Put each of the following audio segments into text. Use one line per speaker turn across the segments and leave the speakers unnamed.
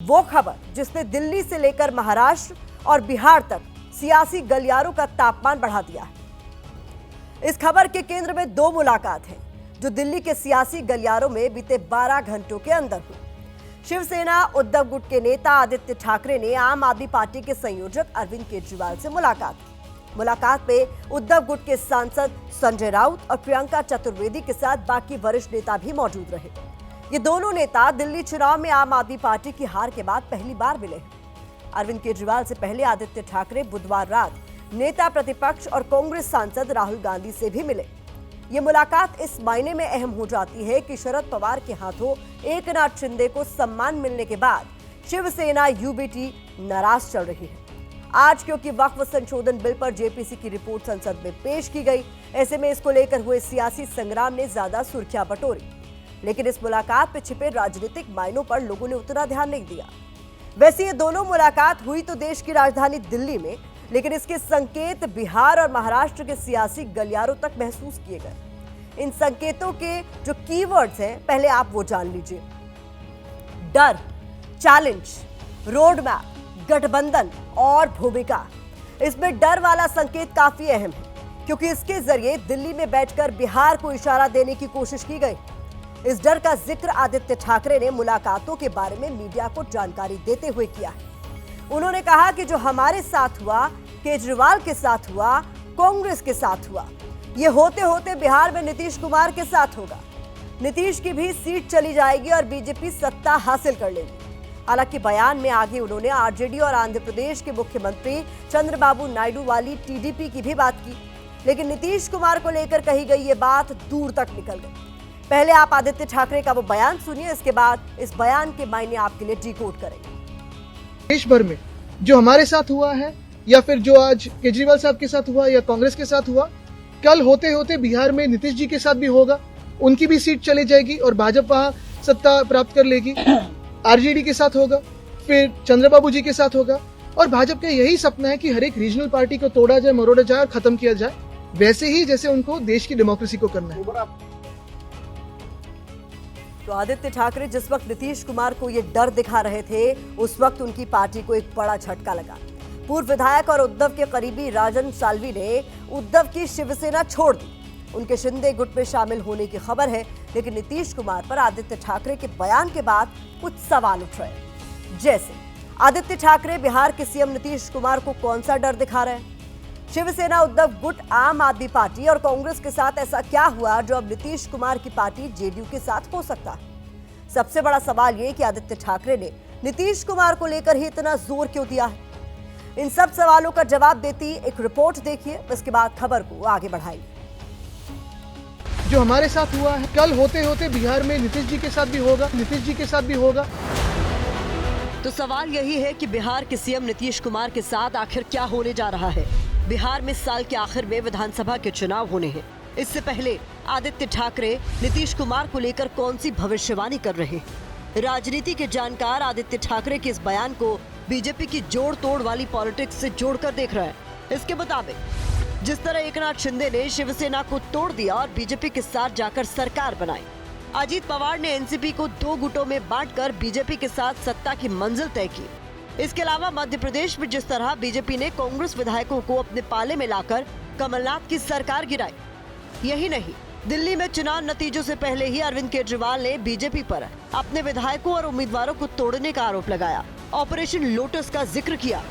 वो खबर जिसने दिल्ली से लेकर महाराष्ट्र और बिहार तक सियासी गलियारों का तापमान बढ़ा दिया है। इस खबर के केंद्र में दो मुलाकात हैं जो दिल्ली के सियासी गलियारों में बीते 12 घंटों के अंदर हुई। शिवसेना उद्धव गुट के नेता आदित्य ठाकरे ने आम आदमी पार्टी के संयोजक अरविंद केजरीवाल से मुलाकात की। मुलाकात में उद्धव गुट के सांसद संजय राउत और प्रियंका चतुर्वेदी के साथ बाकी वरिष्ठ नेता भी मौजूद रहे। ये दोनों नेता दिल्ली चुनाव में आम आदमी पार्टी की हार के बाद पहली बार मिले हैं। अरविंद केजरीवाल से पहले आदित्य ठाकरे बुधवार रात नेता प्रतिपक्ष और कांग्रेस सांसद राहुल गांधी से भी मिले। ये मुलाकात इस मायने में अहम हो जाती है कि शरद पवार के हाथों एकनाथ शिंदे को सम्मान मिलने के बाद शिवसेना यूबीटी नाराज चल रही है। आज क्योंकि वक्फ संशोधन बिल पर जेपीसी की रिपोर्ट संसद में पेश की गई, ऐसे में इसको लेकर हुए सियासी संग्राम ने ज्यादा सुर्खियां बटोरी। लेकिन इस मुलाकात में छिपे राजनीतिक मायनों पर लोगों ने उतना ध्यान नहीं दिया। वैसे ये दोनों मुलाकात हुई तो देश की राजधानी दिल्ली में, लेकिन इसके संकेत बिहार और महाराष्ट्र के सियासी गलियारों तक महसूस किए गए। इन संकेतों के जो कीवर्ड्स हैं, पहले आप वो जान लीजिए। डर, चैलेंज, रोड मैप, गठबंधन और भूमिका। इसमें डर वाला संकेत काफी अहम है क्योंकि इसके जरिए दिल्ली में बैठकर बिहार को इशारा देने की कोशिश की गई। इस डर का जिक्र आदित्य ठाकरे ने मुलाकातों के बारे में मीडिया को जानकारी देते हुए किया है। उन्होंने कहा कि जो हमारे साथ हुआ, केजरीवाल के साथ हुआ, कांग्रेस के साथ हुआ, ये होते होते बिहार में नीतीश कुमार के साथ होगा। नीतीश की भी सीट चली जाएगी और बीजेपी सत्ता हासिल कर लेगी। हालांकि बयान में आगे उन्होंने आरजेडी और आंध्र प्रदेश के मुख्यमंत्री चंद्रबाबू नायडू वाली टीडीपी की भी बात की, लेकिन नीतीश कुमार को लेकर कही गई ये बात दूर तक निकल गई। पहले आप आदित्य ठाकरे का वो बयान सुनिए, इसके बाद इस बयान के मायने आपके लिए डिकोड करेंगे।
देश भर में जो हमारे साथ हुआ है या फिर जो आज केजरीवाल साहब के साथ हुआ या कांग्रेस के साथ हुआ, कल होते होते बिहार में नीतीश जी के साथ भी होगा। उनकी भी सीट चली जाएगी और भाजपा वहां सत्ता प्राप्त कर लेगी। आरजेडी के साथ होगा, फिर चंद्रबाबू जी के साथ होगा। और भाजपा का यही सपना है कि हर एक रीजनल पार्टी को तोड़ा जाए, मरोड़ा जाए और खत्म किया जाए, वैसे ही जैसे उनको देश की डेमोक्रेसी को करना है।
तो आदित्य ठाकरे जिस वक्त नीतीश कुमार को ये डर दिखा रहे थे, उस वक्त उनकी पार्टी को एक बड़ा झटका लगा। पूर्व विधायक और उद्धव के करीबी राजन साल्वी ने उद्धव की शिवसेना छोड़ दी। उनके शिंदे गुट में शामिल होने की खबर है, लेकिन नीतीश कुमार पर आदित्य ठाकरे के बयान के बाद कुछ सवाल उठ रहे हैं। जैसे आदित्य ठाकरे बिहार के सीएम नीतीश कुमार को कौन सा डर दिखा रहे हैं? शिवसेना उद्धव गुट, आम आदमी पार्टी और कांग्रेस के साथ ऐसा क्या हुआ जो अब नीतीश कुमार की पार्टी जेडीयू के साथ हो सकता है? सबसे बड़ा सवाल ये कि आदित्य ठाकरे ने नीतीश कुमार को लेकर ही इतना जोर क्यों दिया है? इन सब सवालों का जवाब देती एक रिपोर्ट देखिए, इसके बाद खबर को आगे बढ़ाइए।
जो हमारे साथ हुआ है, कल होते होते बिहार में नीतीश जी के साथ भी होगा, नीतीश जी के साथ भी होगा।
तो सवाल यही है कि बिहार के सीएम नीतीश कुमार के साथ आखिर क्या होने जा रहा है? बिहार में साल के आखिर में विधानसभा के चुनाव होने हैं। इससे पहले आदित्य ठाकरे नीतीश कुमार को लेकर कौन सी भविष्यवाणी कर रहे हैं? राजनीति के जानकार आदित्य ठाकरे के इस बयान को बीजेपी की जोड़ तोड़ वाली पॉलिटिक्स से जोड़कर देख रहे हैं। इसके मुताबिक जिस तरह एकनाथ शिंदे ने शिवसेना को तोड़ दिया और बीजेपी के साथ जाकर सरकार बनाई, अजीत पवार ने एनसीपी को 2 गुटों में बांटकर बीजेपी के साथ सत्ता की मंजिल तय की। इसके अलावा मध्य प्रदेश में जिस तरह बीजेपी ने कांग्रेस विधायकों को अपने पाले में लाकर कमलनाथ की सरकार गिराई, यही नहीं, दिल्ली में चुनाव नतीजों से पहले ही अरविंद केजरीवाल ने बीजेपी पर अपने विधायकों और उम्मीदवारों को तोड़ने का आरोप लगाया। ऑपरेशन लोटस का जिक्र किया।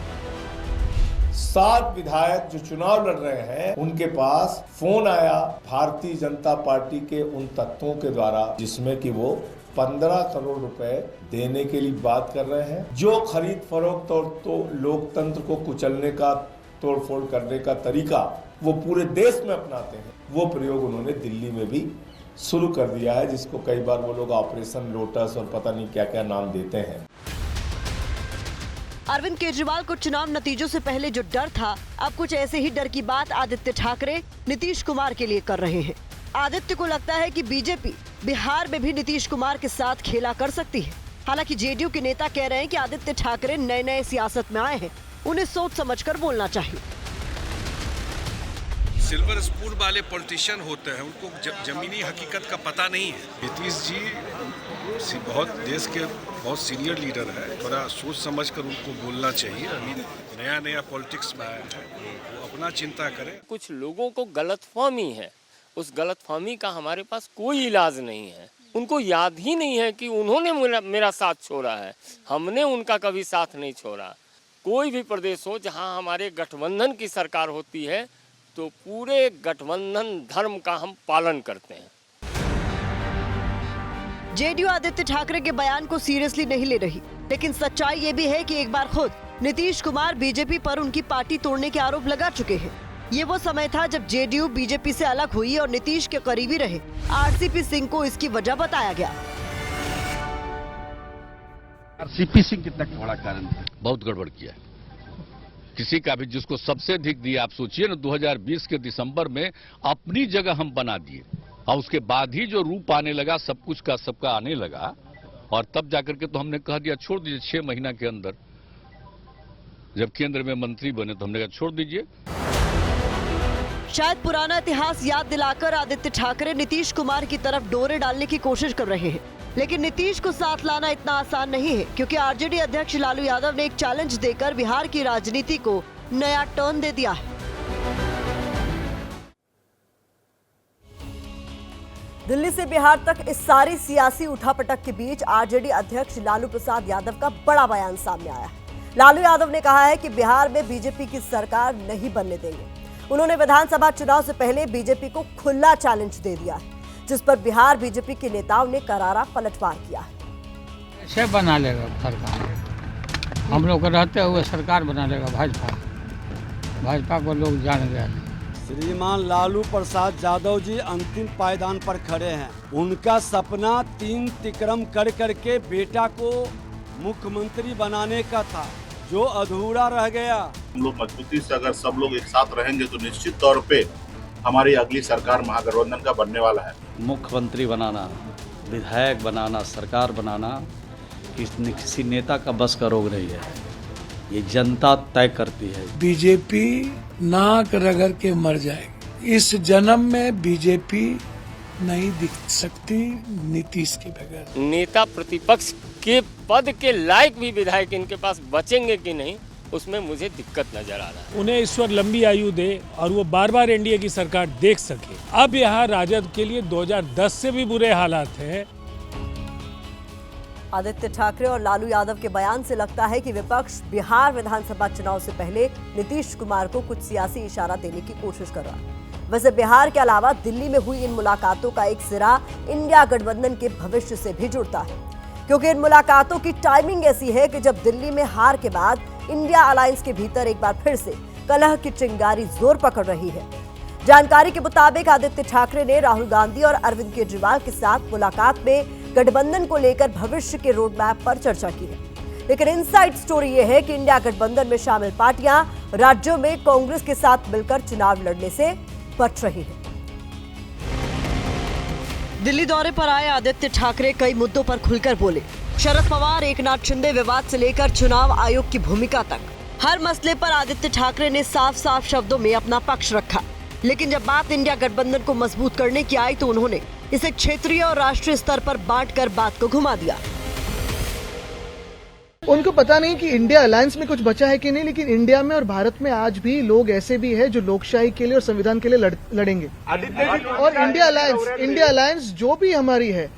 7 विधायक जो चुनाव लड़ रहे हैं, उनके पास फोन आया भारतीय जनता पार्टी के उन तत्वों के द्वारा जिसमें कि वो 15 करोड़ रुपए देने के लिए बात कर रहे हैं। जो खरीद फरोख्त और तो लोकतंत्र को कुचलने का, तोड़फोड़ करने का तरीका वो पूरे देश में अपनाते हैं, वो प्रयोग उन्होंने दिल्ली में भी शुरू कर दिया है, जिसको कई बार वो लोग ऑपरेशन लोटस और पता नहीं क्या क्या नाम देते हैं।
अरविंद केजरीवाल को चुनाव नतीजों से पहले जो डर था, अब कुछ ऐसे ही डर की बात आदित्य ठाकरे नीतीश कुमार के लिए कर रहे हैं। आदित्य को लगता है कि बीजेपी बिहार में भी नीतीश कुमार के साथ खेला कर सकती है। हालांकि जेडीयू के नेता कह रहे हैं कि आदित्य ठाकरे नए सियासत में आए हैं, उन्हें सोच समझकर बोलना चाहिए।
सिल्वर स्पून वाले पॉलिटिशियन होते हैं, उनको जमीनी हकीकत का पता नहीं है। नीतीश जी बहुत देश के बहुत सीनियर लीडर है, बड़ा सोच समझ कर उनको बोलना चाहिए। अभी नया नया पॉलिटिक्स में आया है, वो अपना चिंता करें।
कुछ लोगों को गलतफहमी है, उस गलतफहमी का हमारे पास कोई इलाज नहीं है। उनको याद ही नहीं है कि उन्होंने मेरा साथ छोड़ा है, हमने उनका कभी साथ नहीं छोड़ा। कोई भी प्रदेश हो जहां हमारे गठबंधन की सरकार होती है तो पूरे गठबंधन धर्म का हम पालन करते हैं।
जेडीयू आदित्य ठाकरे के बयान को सीरियसली नहीं ले रही, लेकिन सच्चाई ये भी है कि एक बार खुद नीतीश कुमार बीजेपी पर उनकी पार्टी तोड़ने के आरोप लगा चुके हैं। ये वो समय था जब जेडीयू बीजेपी से अलग हुई और नीतीश के करीबी रहे आरसीपी सिंह को इसकी वजह बताया गया।
आरसीपी सिंह कितना बड़ा कारण है, बहुत गड़बड़ किया है। किसी का भी जिसको सबसे अधिक दिया, आप सोचिए ना, 2020 के दिसंबर में अपनी जगह हम बना दिए और उसके बाद ही जो रूप आने लगा सब कुछ का सबका आने लगा, और तब जाकर के तो हमने कह दिया छोड़ दीजिए। 6 महीना के अंदर जब केंद्र में मंत्री बने तो हमने कहा छोड़ दीजिए।
शायद पुराना इतिहास याद दिलाकर आदित्य ठाकरे नीतीश कुमार की तरफ डोरे डालने की कोशिश कर रहे हैं, लेकिन नीतीश को साथ लाना इतना आसान नहीं है, क्योंकि आरजेडी अध्यक्ष लालू यादव ने एक चैलेंज देकर बिहार की राजनीति को नया टर्न दे दिया है। दिल्ली से बिहार तक इस सारी सियासी उठापटक के बीच आरजेडी अध्यक्ष लालू प्रसाद यादव का बड़ा बयान सामने आया है। लालू यादव ने कहा है कि बिहार में बीजेपी की सरकार नहीं बनने देंगे। उन्होंने विधानसभा चुनाव से पहले बीजेपी को खुला चैलेंज दे दिया है, जिस पर बिहार बीजेपी के नेताओं ने करारा पलटवार किया है।
कैसे बना लेगा सरकार? हम लोग रहते हुए सरकार बना लेगा भाजपा को लोग जान गए।
श्रीमान लालू प्रसाद यादव जी अंतिम पायदान पर खड़े हैं। उनका सपना 3 तिक्रम कर करके बेटा को मुख्यमंत्री बनाने का था, जो अधूरा रह गया।
हम लोग मजबूती से अगर सब लोग एक साथ रहेंगे तो निश्चित तौर पे हमारी अगली सरकार महागठबंधन का बनने वाला है।
मुख्यमंत्री बनाना, विधायक बनाना, सरकार बनाना किसी नेता का बस का रोग नहीं है, ये जनता तय करती है।
बीजेपी नाक रगड़ के मर जाएगी। इस जन्म में बीजेपी नहीं दिख सकती नीतीश के बगैर।
नेता प्रतिपक्ष के पद के लायक भी विधायक इनके पास बचेंगे कि नहीं, उसमें मुझे दिक्कत नजर आ रहा है।
उन्हें ईश्वर लंबी आयु दे और वो बार बार एनडीए की सरकार देख सके। अब यहाँ राजद के लिए 2010 से भी बुरे हालात हैं।
आदित्य ठाकरे और लालू यादव के बयान से लगता है कि विपक्ष बिहार विधानसभा चुनाव से पहले नीतीश कुमार को कुछ सियासी इशारा देने की कोशिश कर रहा है। वैसे बिहार के अलावा दिल्ली में हुई इन मुलाकातों का एक सिरा इंडिया गठबंधन के भविष्य से भी जुड़ता है, क्योंकि इन मुलाकातों की टाइमिंग ऐसी है कि जब दिल्ली में हार के बाद इंडिया अलायंस के भीतर एक बार फिर से कलह की चिंगारी जोर पकड़ रही है। जानकारी के मुताबिक आदित्य ठाकरे ने राहुल गांधी और अरविंद केजरीवाल के साथ मुलाकात में गठबंधन को लेकर भविष्य के रोड मैप पर चर्चा की है, लेकिन इनसाइड स्टोरी यह है कि इंडिया गठबंधन में शामिल पार्टियां राज्यों में कांग्रेस के साथ मिलकर चुनाव लड़ने से बच रही है। दिल्ली दौरे पर आए आदित्य ठाकरे कई मुद्दों पर खुलकर बोले। शरद पवार, एकनाथ शिंदे विवाद से लेकर चुनाव आयोग की भूमिका तक हर मसले पर आदित्य ठाकरे ने साफ साफ शब्दों में अपना पक्ष रखा। लेकिन जब बात इंडिया गठबंधन को मजबूत करने की आई तो उन्होंने इसे क्षेत्रीय और राष्ट्रीय स्तर पर बांटकर बात को घुमा दिया।
उनको पता नहीं कि इंडिया अलायंस में कुछ बचा है कि नहीं, लेकिन इंडिया में और भारत में आज भी लोग ऐसे भी हैं जो लोकशाही के लिए और संविधान के लिए लड़ेंगे। और इंडिया अलायंस जो भी हमारी है,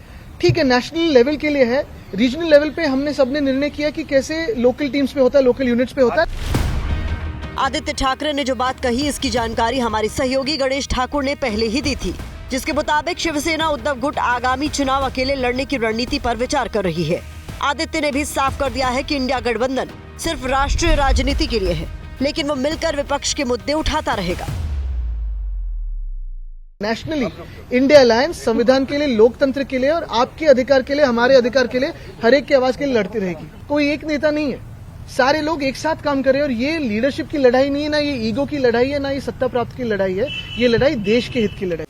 ठीक है, नेशनल लेवल के लिए है, रीजनल लेवल पे हमने सबने निर्णय किया कि कैसे लोकल टीम्स पे होता है, लोकल यूनिट्स पे होता है।
आदित्य ठाकरे ने जो बात कही, इसकी जानकारी हमारी सहयोगी गणेश ठाकुर ने पहले ही दी थी, जिसके मुताबिक शिवसेना उद्धव गुट आगामी चुनाव अकेले लड़ने की रणनीति पर विचार कर रही है। आदित्य ने भी साफ कर दिया है कि इंडिया गठबंधन सिर्फ राष्ट्रीय राजनीति के लिए है, लेकिन वो मिलकर विपक्ष के मुद्दे उठाता रहेगा।
नेशनली इंडिया अलायंस संविधान के लिए, लोकतंत्र के लिए और आपके अधिकार के लिए, हमारे अधिकार के लिए, हर एक की आवाज के लिए लड़ती रहेगी। कोई एक नेता नहीं है, सारे लोग एक साथ काम कर रहे हैं। और ये लीडरशिप की लड़ाई नहीं है, ना ये ईगो की लड़ाई है, ना ये सत्ता प्राप्त की लड़ाई है। ये लड़ाई देश के हित की लड़ाई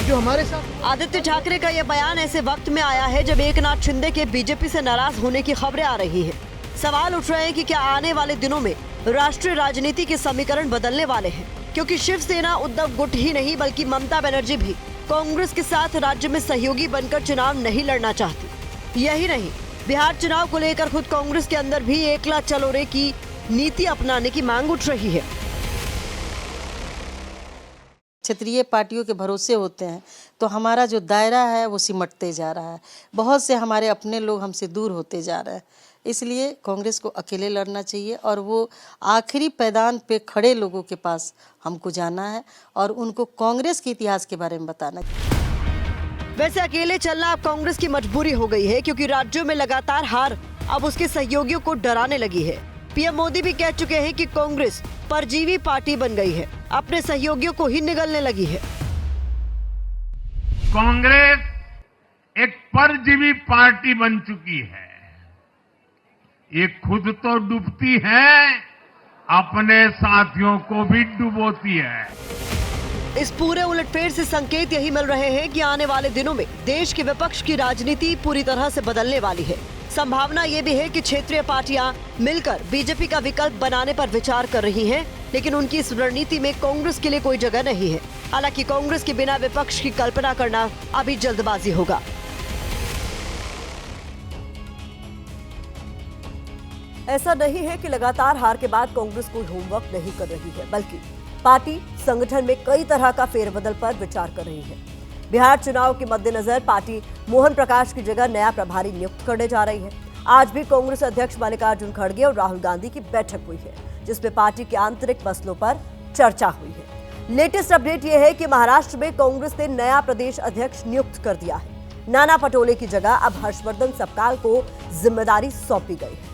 जो हमारे साथ।
आदित्य ठाकरे का यह बयान ऐसे वक्त में आया है जब एकनाथ शिंदे के बीजेपी से नाराज होने की खबरें आ रही हैं। सवाल उठ रहे हैं कि क्या आने वाले दिनों में राष्ट्रीय राजनीति के समीकरण बदलने वाले हैं, क्योंकि शिवसेना उद्धव गुट ही नहीं बल्कि ममता बनर्जी भी कांग्रेस के साथ राज्य में सहयोगी बनकर चुनाव नहीं लड़ना चाहती। यही नहीं, बिहार चुनाव को लेकर खुद कांग्रेस के अंदर भी एकला चलो रे की नीति अपनाने की मांग उठ रही है।
क्षेत्रीय पार्टियों के भरोसे होते हैं तो हमारा जो दायरा है वो सिमटते जा रहा है। बहुत से हमारे अपने लोग हमसे दूर होते जा रहे हैं। इसलिए कांग्रेस को अकेले लड़ना चाहिए और वो आखिरी पैदान पे खड़े लोगों के पास हमको जाना है और उनको कांग्रेस के इतिहास के बारे में बताना है।
वैसे अकेले चलना अब कांग्रेस की मजबूरी हो गई है, क्योंकि राज्यों में लगातार हार अब उसके सहयोगियों को डराने लगी है। पीएम मोदी भी कह चुके हैं कि कांग्रेस परजीवी पार्टी बन गई है, अपने सहयोगियों को ही निगलने लगी है।
कांग्रेस एक परजीवी पार्टी बन चुकी है। ये खुद तो डूबती है, अपने साथियों को भी डुबोती है।
इस पूरे उलटफेर से संकेत यही मिल रहे हैं कि आने वाले दिनों में देश के विपक्ष की राजनीति पूरी तरह से बदलने वाली है। संभावना ये भी है कि क्षेत्रीय पार्टियां मिलकर बीजेपी का विकल्प बनाने पर विचार कर रही हैं, लेकिन उनकी इस रणनीति में कांग्रेस के लिए कोई जगह नहीं है। हालांकि कांग्रेस के बिना विपक्ष की कल्पना करना अभी जल्दबाजी होगा। ऐसा नहीं है कि लगातार हार के बाद कांग्रेस कोई होमवर्क नहीं कर रही है, बल्कि पार्टी संगठन में कई तरह का फेरबदल पर विचार कर रही है। बिहार चुनाव के मद्देनजर पार्टी मोहन प्रकाश की जगह नया प्रभारी नियुक्त करने जा रही है। आज भी कांग्रेस अध्यक्ष मल्लिकार्जुन खड़गे और राहुल गांधी की बैठक हुई है, जिसमें पार्टी के आंतरिक मसलों पर चर्चा हुई है। लेटेस्ट अपडेट यह है कि महाराष्ट्र में कांग्रेस ने नया प्रदेश अध्यक्ष नियुक्त कर दिया है। नाना पटोले की जगह अब हर्षवर्धन सपकाल को जिम्मेदारी सौंपी गई है।